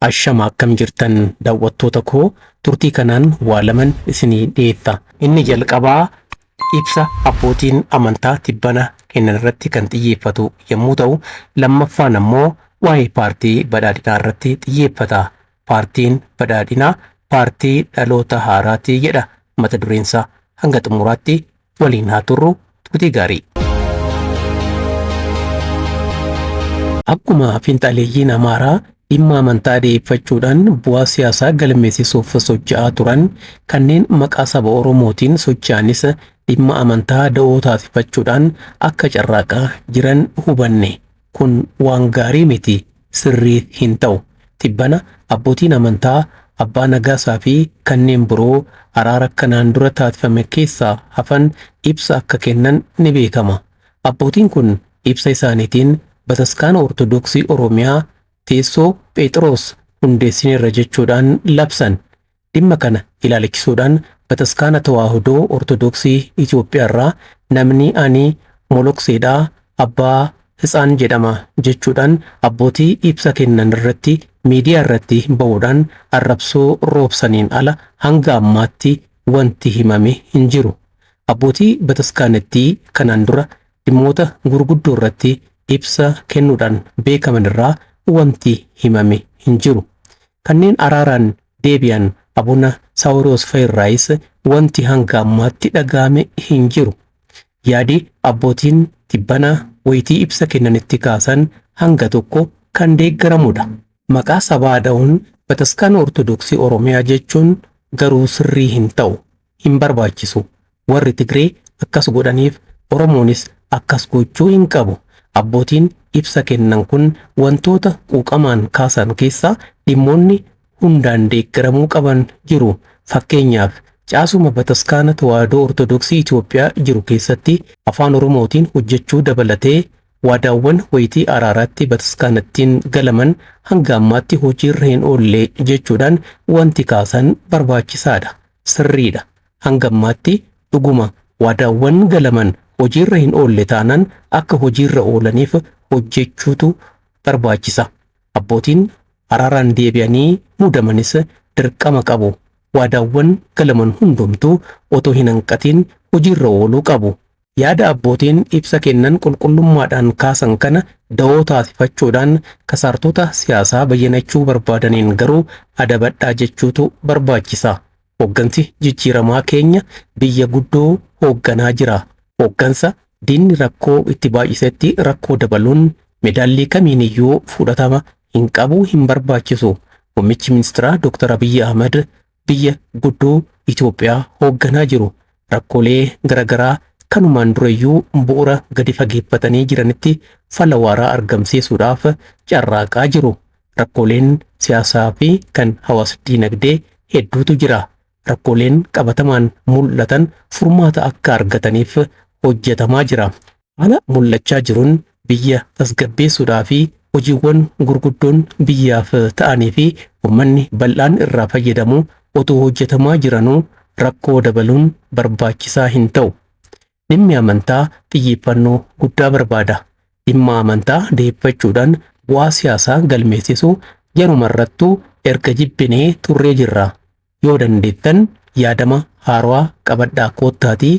Ashama akkam jirtan daawwattoota koo turtii kanaan waa laman isinii dhiyeessa. Inni jalqabaa ibsa abbootiin amantaa tibbana kennan irratti kan xiyyeeffatu yommuu ta'u, lammaffaan ammoo waa'ee paartii badhaadhinaa irratti xiyyeeffata. Paartiin badhaadhinaa paartii dhaloota haaraati jedha mata dureensaa. Hanga xumuraatti waliin haa turru. Turtii gaarii. Akkuma fiinxaleeyyiin Amaaraa dhimma amantaa dhiyeeffachuudhaan bu'aa siyaasaa galmeessisuuf socho'aa turan kanneen maqaa saba Oromootiin socho'anis dhimma amantaa da'oo taasifachuudhaan akka carraaqaa jiran hubanne. Kun waan gaarii miti, sirrii hin ta'u. Tibbana abbootiin amantaa Abbaa Nagaasaa fi kanneen biroo araara kanaan dura taasifame keessaa hafan ibsa akka kennan ni beekama. Abbootiin kun ibsa isaaniitiin Bataskaana Ortodoksii Oromiyaa teessoo Phexros hundeessineerra jechuudhaan labsan. Dhimma kana ilaalchisuudhaan Bataskaana Tawaahidoo Ortodoksii Itoophiyaa irraa namni ani molokseedhaa abbaa Hitsaan jedhama jechuudhaan abbootii ibsa kennan irratti miidiyaa irratti ba'uudhaan arrabsoo roobsaniin ala hanga ammaatti wanti himame hin jiru. Abbootii Bataskaanatti kanaan dura dhimmoota gurguddoo irratti ibsa kennuudhaan beekaman irraa wanti himame hin jiru. Kanneen araaraan deebi'an Abuna Saawuroos Fayirraayis wanti hanga ammaatti dhaga'ame hin jiru. Yaadi abbootiin tibbana wayitii ibsa kennanitti kaasan hanga tokko kan deeggaramudha. Maqaa sabaa dha'uun Bataskaana Ortodoksii Oromiyaa jechuun garuu sirrii hin ta'u, hin barbaachisu. Warri Tigree akkas godhaniif Oromoonis akkas gochuu hin qabu. Abbootiin ibsa kennan kun wantoota quuqamaan kaasan keessaa dhimmoonni hundaan deeggaramuu qaban jiru. Fakkeenyaaf caasuma Bataskaana Tawaahidoo Ortodoksii Itoophiyaa jiru keessatti afaan Oromootiin hojjechuu dabalatee waadaawwan wayitii araaraatti Bataskaanattiin galaman hanga ammaatti hojiirra hin oolle jechuudhaan wanti kaasan barbaachisaadha, sirriidha. Hanga ammaatti dhuguma waadaawwan galaman hojiirra hin oolle taanaan akka hojiirra oolaniif hojjechuutu barbaachisa. Abbootiin araaraan deebi'anii muudamanis dirqama qabu. Waadaawwan galaman hundumtuu otoo hin hanqatiin hojiirra ooluu qabu. Yaada abbootiin ibsa kennan qulqullummaadhaan kaasan kana da'oo taasifachuudhaan kasaartota siyaasaa bayyanachuu barbaadaniin garuu adabadhaa jechuutu barbaachisa. Hooggansi jijjiiramaa keenya biyya guddoo hoogganaa jira. Hooggansa diinni rakkoo itti baay'isetti rakkoo dabaluun medaallii kamiiniyyuu fudhatama hin qabu, hin barbaachisu. Muummichi ministeeraa Dr. Abiyyi Ahmed biyya guddoo Itoophiyaa hoogganaa jiru. Rakkoolee garaagaraa kanumaan durayyuu bu'uura gadi fageeffatanii jiranitti fala waaraa argamsiisuudhaaf carraaqaa jiru. Rakkooleen siyaasaa fi kan hawaasa diinagdee hedduutu jira. Rakkooleen qabatamaan mul'atan furmaata akka argataniif hojjetamaa jira. Haala mul'achaa jiruun biyya tasgabbeessuudhaa fi hojiiwwan gurguddoon biyyaaf ta'anii fi uummanni bal'aan irraa fayyadamu otoo hojjetamaa jiranuu rakkoo dabaluun barbaachisaa hin ta'u. Dhimmi amantaa xiyyeeffannoo guddaa barbaada. Dhimma amantaa deeffachuudhaan bu'aa siyaasaa galmeessisuu yeromarrattuu erga jibbinee turree jirra. Yoo dandeettan yaadama haarawaa qabadhaa koottaatii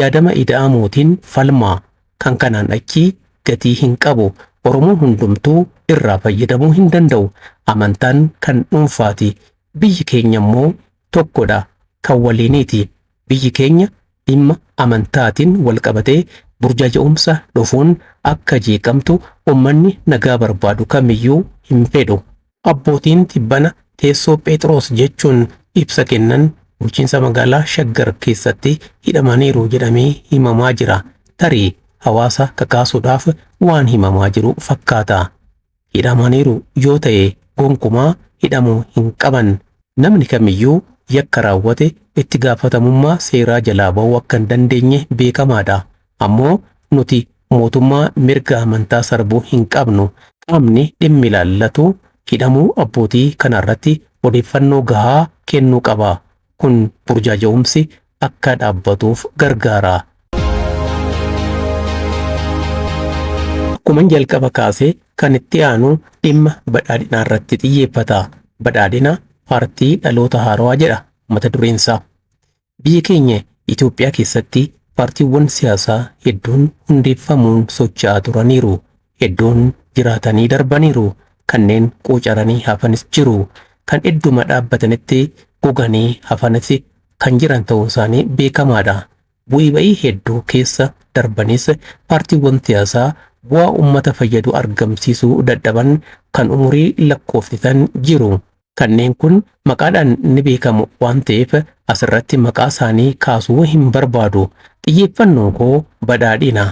yaadama ida'amootiin falmaa. Kan kanaan achi gatii hin qabu. Oromoon hundumtuu irraa fayyadamuu hin danda'u. Amantaan kan dhuunfaati. Biyyi keenya immoo tokkodha, kan waliiniiti. Biyyi keenya dhimma amantaatiin wal qabatee burjaaja'umsa dhufuun akka jeeqamtu uummanni nagaa barbaadu kamiyyuu hin fedhu. Abbootiin tibbana teessoo Phexros jechuun ibsa kennan bulchiinsa magaalaa Shaggar keessatti hidhamaniiru jedhamee himamaa jira. Tarii hawaasa kakaasuudhaaf waan himamaa jiru fakkaata. Hidhamaniiru yoo ta'e gonkumaa hidhamuu hin qaban. Namni kamiyyuu yakka raawwate itti gaafatamummaa seeraa jalaa ba'uu akka hin dandeenye beekamaadha. Ammoo nuti mootummaa mirga amantaa sarbuu hin qabnu. Qaamni dhimmi ilaallatu hidhamuu abbootii kanarratti odeeffannoo gahaa kennuu qaba. Kun burjaaja'umsi akka dhaabbatuuf gargaara. Akkuma jalqaba kaasee kan itti aanu dhimma badhaadhinaa irratti xiyyeeffata. Badhaadhina paartii dhaloota haarawaa jedha mata dureensaa. Biyya keenya Itoophiyaa keessatti paartiiwwan siyaasaa hedduun hundeeffamuun socho'aa turaniiru. Hedduun jiraatanii darbaniiru. Kanneen quucaranii hafanis jiru. Kan idduma dhaabbatanitti goganii hafanis kan jiran ta'uun isaanii beekamaadha. Bu'ii ba'ii hedduu keessa darbanis paartiiwwan siyaasaa bu'aa uummata fayyadu argamsiisuu dadhaban kan umurii lakkoofsisan jiru. Kanneen kun maqaadhaan ni beekamu waan ta'eef asirratti maqaa isaanii kaasuu hin barbaadu. Xiyyeeffannoon koo badhaadhina.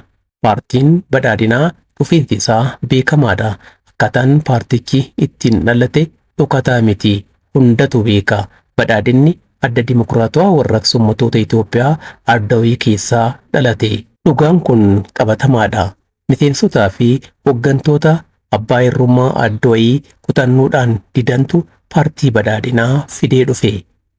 Paartiin badhaadhinaa dhufiinsi isaa beekamaadha. Akkaataan paartichi ittiin dhalate dhokataa miti. Hundatu beeka. Badhaadhinni adda dimokiraatawaa warraaqsa uummattoota Itoophiyaa Ardawii keessaa dhalate. Dhugaan kun qabatamaadha. Miseensotaa fi hooggantoota abbaa hirrummaa Ardawii kutannoodhaan didantu paartii badhaadhinaa fidee dhufe.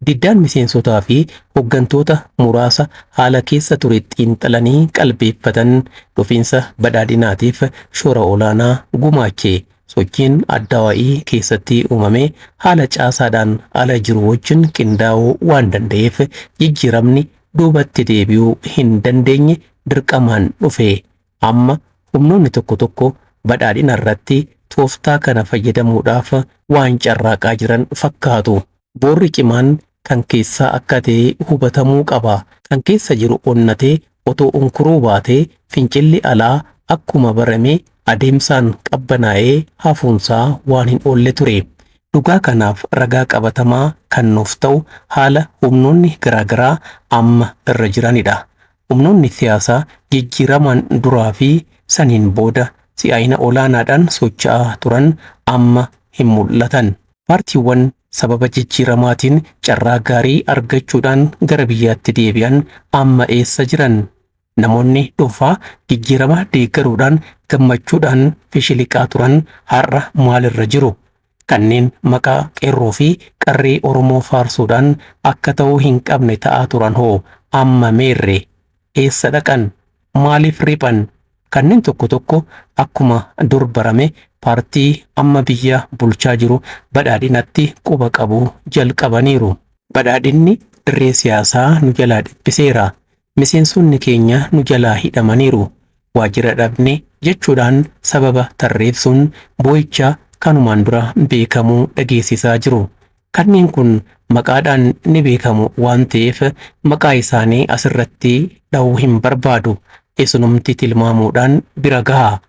Diddaan miseensotaa fi hooggantoota muraasa haala keessa ture xiinxalanii qalbeeffatan dhufiinsa badhaadhinaatiif shoora olaanaa gumaache. Sochiin Ardawii keessatti uumame haala caasaadhaan ala jiru wajjin qindaa'uu waan danda'eef jijjiiramni duubatti deebi'uu hin dandeenye dirqamaan dhufe. Amma humnoonni tokko tokko badhaadhina irratti tooftaa kana fayyadamuudhaaf waan carraaqaa jiran fakkaatu. Boorri cimaan kan keessaa akka ta'e hubatamuu qaba. Kan keessa jiru onnatee otoo unkuruu baatee fincilli alaa akkuma barame adeemsaan qabbanaa'ee hafuunsaa waan hin oolle ture. Dhugaa kanaaf ragaa qabatamaa kan nuuf ta'u haala humnoonni garaagaraa amma irra jiranidha. Humnoonni siyaasaa jijjiiraman duraa fi saniin booda si'aayina olaanaadhaan socho'aa turan amma hin mul'atan. Paartiiwwan sababa jijjiiramaatiin carraa gaarii argachuudhaan gara biyyaatti deebi'an amma eessa jiran? Namoonni dhuunfaa jijjiirama deeggaruudhaan gammachuudhaan fishiliqaa turan har'a maalirra jiru? Kanneen maqaa qeerroo fi qarree Oromoo faarsuudhaan akka ta'uu hin qabne ta'aa turan hoo amma meerre? Eessa dhaqan? Maaliif riphan? Kanneen tokko tokko akkuma dur barame paartii amma biyya bulchaa jiru badhaadhinatti quba qabu jalqabaniiru. Badhaadhinni dirree siyaasaa nu jalaa dhiphiseera. Miseensonni keenya nu jalaa hidhamaniiru. Waajjira dhabne jechuudhaan sababa tarreessuun boo'icha kanumaan dura beekamuu dhageessisaa jiru. Kanneen kun maqaadhaan ni beekamu waan ta'eef maqaa isaanii asirratti dha'uu hin barbaadu. Eessunumti tilmaamuudhaan bira gahaa.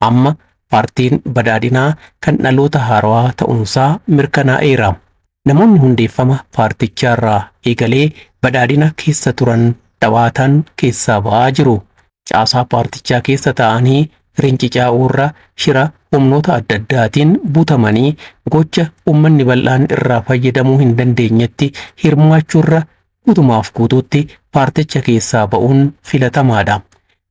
Amma paartiin badhaadhinaa kan dhaloota haarawaa ta'uunsaa mirkanaa'eera. Namoonni hundeeffama paartichaarraa eegalee badhaadhina keessa turan dhawaatan keessaa ba'aa jiru. Caasaa paartichaa keessa ta'anii rincicaa'uurra shira humnoota adda addaatiin butamanii gocha uummanni bal'aan irraa fayyadamuu hin dandeenyetti hirmaachuurra guutumaaf guutuutti paarticha keessaa ba'uun filatamaadha.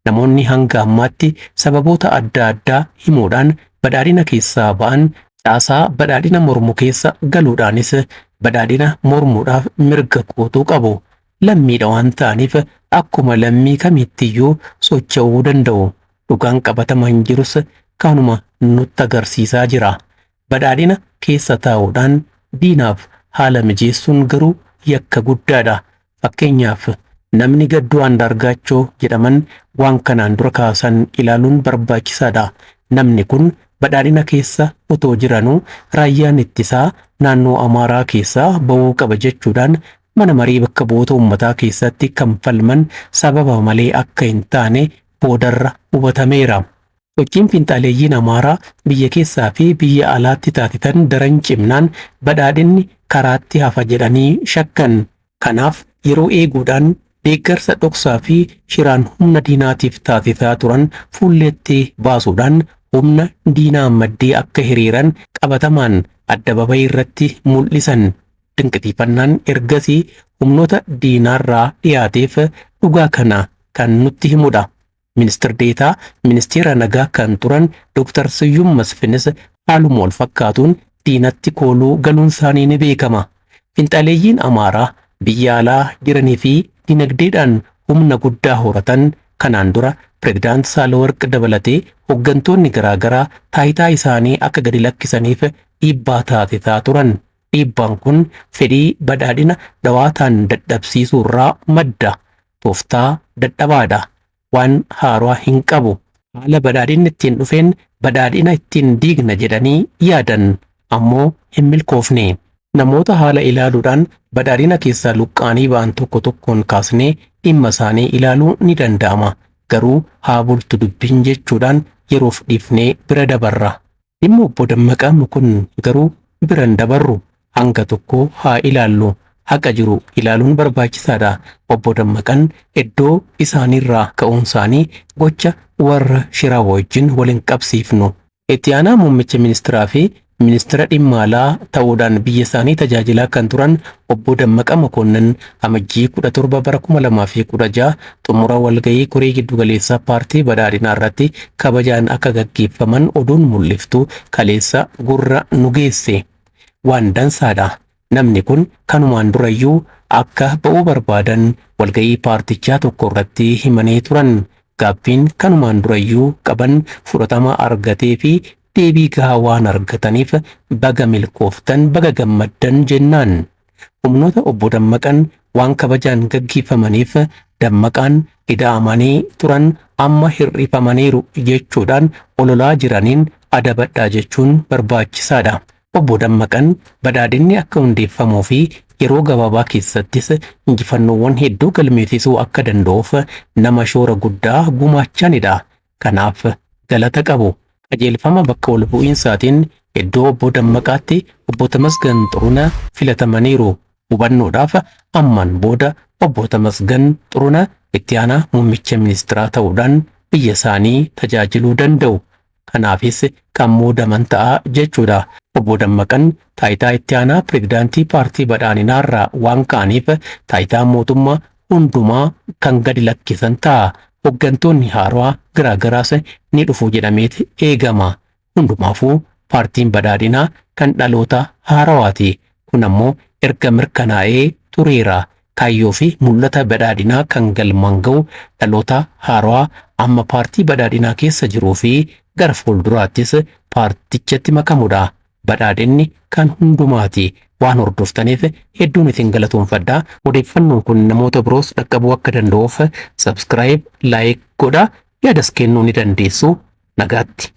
Namoonni hanga ammaatti sababoota adda addaa himuudhaan badhaadhina keessaa ba'an caasaa badhaadhina mormu keessa galuudhaanis badhaadhina mormuudhaaf mirga guutuu qabu. Lammiidha waan ta'aniif akkuma lammii kamittiyyuu socho'uu danda'u. Dhugaan qabatamaan jirus kanuma nutti agarsiisaa jira. Badhaadhina keessa taa'uudhaan diinaaf haala mijeessuun garuu yakka guddaadha. Fakkeenyaaf namni Gadduu Andaargaachoo jedhaman waan kanaan dura kaasan ilaaluun barbaachisaadha. Namni kun badhaadhina keessa otoo jiranuu raayyaan ittisaa naannoo Amaaraa keessaa ba'uu qaba jechuudhaan mana marii bakka bu'oota uummataa keessatti kan falman sababa malee akka hin taane boodarra hubatameera. Sochiin finxaaleeyyiin Amaaraa biyya keessaa fi biyya alaatti taasisan daran cimnaan badhaadhinni karaatti hafa jedhanii shakkan. Kanaaf yeroo eeguudhaan deeggarsa dhoksaa fi shiraan humna diinaatiif taasisaa turan fuulletti baasuudhaan humna diinaa maddee akka hiriiran qabatamaan adda babayii irratti mul'isan. Dinqisiifannaan ergasii humnoota diinaarraa dhiyaateef dhugaa kana kan nutti himudha. Ministeer Deetaa Ministeera Nagaa kan turan Dr. Siyyum Masfinis haaluma wal fakkaatuun diinatti kooluu galuun isaanii ni beekama. Finxaaleeyyiin Amaaraa biyya alaa jiranii fi dinagdeedhaan humna guddaa horatan kanaan dura Pireezidaant Saahilawarq dabalatee hooggantoonni garaagaraa taayitaa isaanii akka gadi lakkisaniif dhiibbaa taasisaa turan. Dhiibbaan kun fedhii badhaadhina dhawaataan dadhabsiisuu irraa madda. Tooftaa dadhabaadha. Waan haaraa hin qabu. Haala badhaadhinni ittiin dhufeen badhaadhina ittiin diigna jedhanii yaadan ammoo hin milkoofne. Namoota haala ilaaluudhaan badhaadhina keessaa luqqaanii ba'an tokko tokkoon kaasnee dhimma isaanii ilaaluu ni danda'ama. Garuu haa bultu dubbiin jechuudhaan yeroof dhiifnee bira dabarra. Dhimma obbo Dammaqaa Mokonnin garuu bira hin dabarru. Hanga tokko haa ilaallu. Haqa jiru ilaaluun barbaachisaadha. Obbo Dammaqaan iddoo isaaniirraa ka'uun isaanii gocha warra shiraa wajjin waliin qabsiifnu. Itti aanaa muummicha ministeeraa fi ministeera dhimma alaa ta'uudhaan biyya isaanii tajaajilaa kan turan obbo Dammaqaa Mokonnin amajjii 17 bara 2016 xumura walgahii koree giddugaleessaa paartii badhaadhinaa irratti kabajaan akka gaggeeffaman oduun mul'iftu kaleessa gurra nu geesse. Waan dansaadha. Namni kun kanumaan durayyuu akka ba'uu barbaadan walgahii paartichaa tokko irratti himanii turan. Gaaffiin kanumaan durayyuu qaban fudhatama argatee fi deebii gahaa waan argataniif baga milkooftan baga gammaddan jennaan. Humnoota obbo Dammaqaan waan kabajaan gaggeeffamaniif Dammaqaan ida'amanii turan amma hir'ifamaniiru jechuudhaan ololaa jiraniin adabadhaa jechuun barbaachisaadha. Obbo Dammaqaan badhaadhinni akka hundeeffamuu fi yeroo gabaabaa keessattis injifannoowwan hedduu galmeessisuu akka danda'uuf nama shoora guddaa gumaachanidha. Kanaaf galata qabu. Qajeelfama bakka ol bu'iinsaatiin iddoo obbo Dammaqaatti obbo Tamasgan Xurunaa filatamaniiru. Hubannoodhaaf ammaan booda obbo Tamasgan Xurunaa itti aanaa muummicha ministeeraa ta'uudhaan biyya isaanii tajaajiluu danda'u. Kanaafis kan muudaman ta'a jechuudha. Obbo Dammaqaan taayitaa itti aanaa pireezidaantii paartii badhaadhinaa irraa waan ka'aniif taayitaa mootummaa hundumaa kan gadi lakkisan ta'a. Hooggantoonni haaraa garaagaraas ni dhufu jedhameeti eegama. Hundumaafuu paartiin badhaadhinaa kan dhaloota haarawaati. Kun ammoo erga mirkanaa'ee tureera. Kaayyoo fi mul'ata badhaadhinaa kan galmaan ga'u dhaloota haaraa amma paartii badhaadhinaa keessa jiruu fi gara fuulduraattis paartichatti makamudha. Badhaadhinni kan hundumaati. Waan hordoftaniif hedduun isin galatoomfadha. Odeeffannoon kun namoota biroos dhaqqabuu akka danda'uuf subscribe, like godhaa. Yaadas kennuu ni dandeessu. Nagaatti.